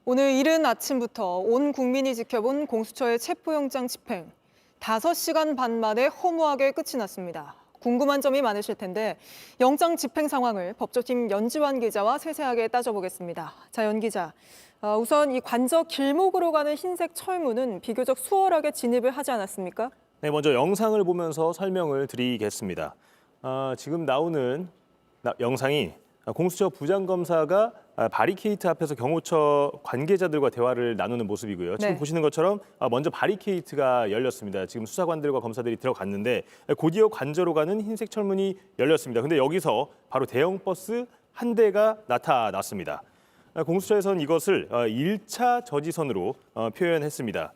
오늘 이른 아침부터 온 국민이 지켜본 공수처의 체포영장 집행. 5시간 반 만에 허무하게 끝이 났습니다. 궁금한 점이 많으실 텐데 영장 집행 상황을 법조팀 연지환 기자와 세세하게 따져보겠습니다. 자, 연 기자. 우선 이 관저 길목으로 가는 흰색 철문은 비교적 수월하게 진입을 하지 않았습니까? 네, 먼저 영상을 보면서 설명을 드리겠습니다. 지금 나오는 영상이 공수처 부장검사가 바리케이트 앞에서 경호처 관계자들과 대화를 나누는 모습이고요. 지금 네. 보시는 것처럼 먼저 바리케이트가 열렸습니다. 지금 수사관들과 검사들이 들어갔는데 곧이어 관저로 가는 흰색 철문이 열렸습니다. 근데 여기서 바로 대형 버스 한 대가 나타났습니다. 공수처에서는 이것을 1차 저지선으로 표현했습니다.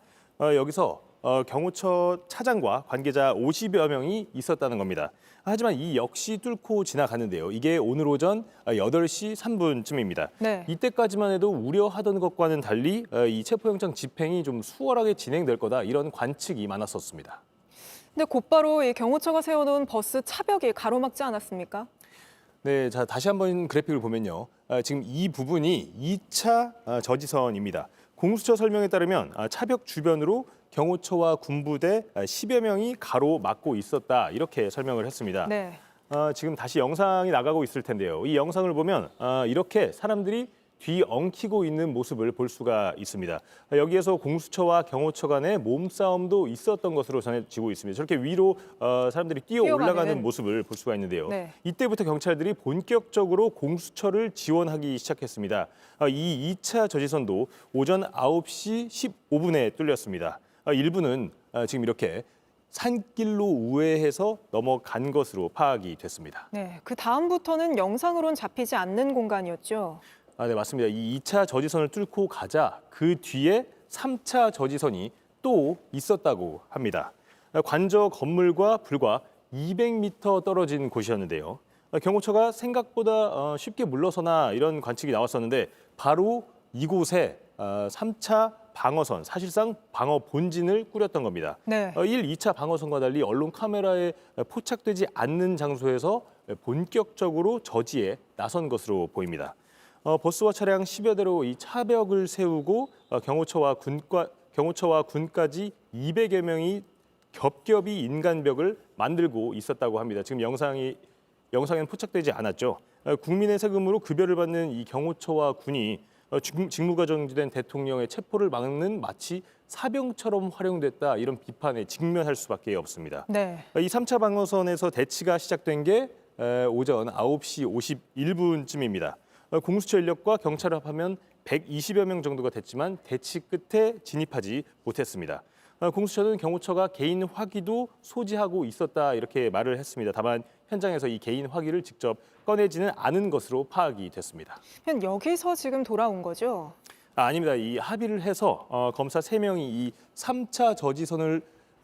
여기서 경호처 차장과 관계자 50여 명이 있었다는 겁니다. 하지만 이 역시 뚫고 지나가는데요. 이게 오늘 오전 8시 3분쯤입니다. 네. 이때까지만 해도 우려하던 것과는 달리 이 체포영장 집행이 좀 수월하게 진행될 거다 이런 관측이 많았었습니다. 근데 곧바로 이 경호처가 세워놓은 버스 차벽이 가로막지 않았습니까? 네, 자 다시 한번 그래픽을 보면요. 지금 이 부분이 2차 저지선입니다. 공수처 설명에 따르면 차벽 주변으로 경호처와 군부대 10여 명이 가로막고 있었다 이렇게 설명을 했습니다. 네. 지금 다시 영상이 나가고 있을 텐데요. 이 영상을 보면 이렇게 사람들이 뒤엉키고 있는 모습을 볼 수가 있습니다. 여기에서 공수처와 경호처 간의 몸싸움도 있었던 것으로 전해지고 있습니다. 저렇게 위로 사람들이 뛰어 올라가는 뛰어가는. 모습을 볼 수가 있는데요. 네. 이때부터 경찰들이 본격적으로 공수처를 지원하기 시작했습니다. 이 2차 저지선도 오전 9시 15분에 뚫렸습니다. 일부는 지금 이렇게 산길로 우회해서 넘어간 것으로 파악이 됐습니다. 네. 그 다음부터는 영상으론 잡히지 않는 공간이었죠. 네, 맞습니다. 이 2차 저지선을 뚫고 가자 그 뒤에 3차 저지선이 또 있었다고 합니다. 관저 건물과 불과 200m 떨어진 곳이었는데요. 경호처가 생각보다 쉽게 물러서나 이런 관측이 나왔었는데 바로 이곳에 3차 방어선, 사실상 방어 본진을 꾸렸던 겁니다. 네. 1, 2차 방어선과 달리 언론 카메라에 포착되지 않는 장소에서 본격적으로 저지에 나선 것으로 보입니다. 버스와 차량 10여 대로 이 차벽을 세우고 경호처와 군까지 200여 명이 겹겹이 인간벽을 만들고 있었다고 합니다. 지금 영상에는 포착되지 않았죠. 국민의 세금으로 급여를 받는 이 경호처와 군이 직무가 정지된 대통령의 체포를 막는 마치 사병처럼 활용됐다 이런 비판에 직면할 수밖에 없습니다. 네. 이 3차 방어선에서 대치가 시작된 게 오전 9시 51분쯤입니다. 공수처 인력과 경찰을 합하면 120여 명 정도가 됐지만 대치 끝에 진입하지 못했습니다. 공수처는 경호처가 개인 화기도 소지하고 있었다 이렇게 말을 했습니다. 다만 현장에서 이 개인 화기를 직접 꺼내지는 않은 것으로 파악이 됐습니다. 그냥 여기서 지금 돌아온 거죠? 아닙니다. 이 합의를 해서 검사 3명이 이 3차 저지선을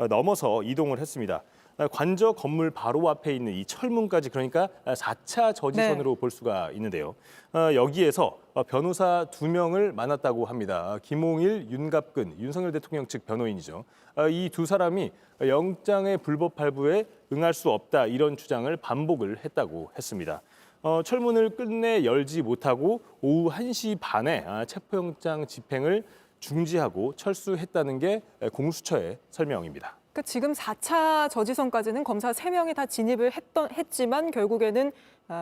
넘어서 이동을 했습니다. 관저 건물 바로 앞에 있는 이 철문까지 그러니까 4차 저지선으로 볼 수가 있는데요. 여기에서 변호사 2명을 만났다고 합니다. 김홍일, 윤갑근, 윤석열 대통령 측 변호인이죠. 이 두 사람이 영장의 불법 발부에 응할 수 없다 이런 주장을 반복을 했다고 했습니다. 철문을 끝내 열지 못하고 오후 1시 반에 체포영장 집행을 중지하고 철수했다는 게 공수처의 설명입니다. 지금 4차 저지선까지는 검사 3명이 다 진입을 했지만 결국에는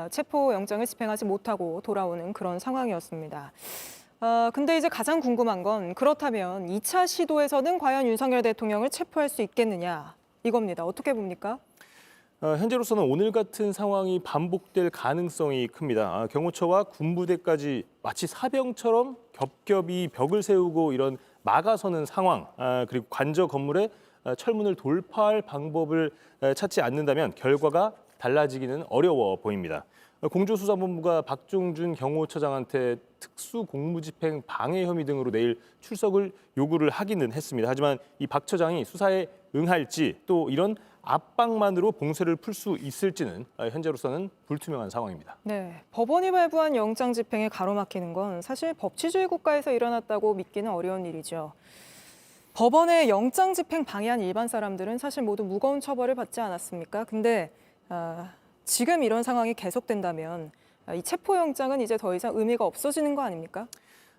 체포영장을 집행하지 못하고 돌아오는 그런 상황이었습니다. 근데 이제 가장 궁금한 건 그렇다면 2차 시도에서는 과연 윤석열 대통령을 체포할 수 있겠느냐 이겁니다. 어떻게 봅니까? 현재로서는 오늘 같은 상황이 반복될 가능성이 큽니다. 경호처와 군부대까지 마치 사병처럼 겹겹이 벽을 세우고 이런 막아서는 상황, 그리고 관저 건물에 철문을 돌파할 방법을 찾지 않는다면 결과가 달라지기는 어려워 보입니다. 공조수사본부가 박종준 경호처장한테 특수공무집행 방해 혐의 등으로 내일 출석을 요구를 하기는 했습니다. 하지만 이 박 처장이 수사에 응할지 또 이런 압박만으로 봉쇄를 풀 수 있을지는 현재로서는 불투명한 상황입니다. 네, 법원이 발부한 영장 집행에 가로막히는 건 사실 법치주의 국가에서 일어났다고 믿기는 어려운 일이죠. 법원의 영장 집행 방해한 일반 사람들은 사실 모두 무거운 처벌을 받지 않았습니까? 근데 지금 이런 상황이 계속된다면 이 체포영장은 이제 더 이상 의미가 없어지는 거 아닙니까?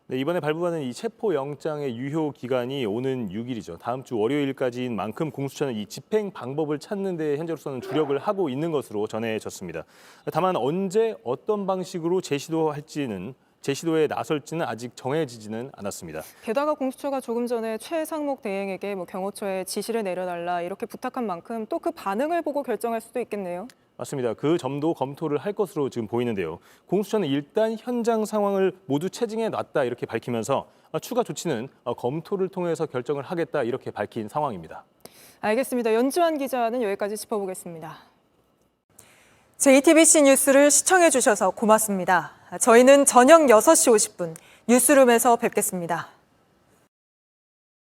네, 이번에 발부받은 이 체포영장의 유효 기간이 오는 6일이죠. 다음 주 월요일까지인 만큼 공수처는 이 집행 방법을 찾는 데 현재로서는 주력을 하고 있는 것으로 전해졌습니다. 다만 언제 어떤 방식으로 재시도에 나설지는 아직 정해지지는 않았습니다. 게다가 공수처가 조금 전에 최상목 대행에게 경호처에 지시를 내려달라 이렇게 부탁한 만큼 또 그 반응을 보고 결정할 수도 있겠네요. 맞습니다. 그 점도 검토를 할 것으로 지금 보이는데요. 공수처는 일단 현장 상황을 모두 체증해 놨다 이렇게 밝히면서 추가 조치는 검토를 통해서 결정을 하겠다 이렇게 밝힌 상황입니다. 알겠습니다. 연주환 기자는 여기까지 짚어보겠습니다. JTBC 뉴스를 시청해 주셔서 고맙습니다. 저희는 저녁 6시 50분 뉴스룸에서 뵙겠습니다.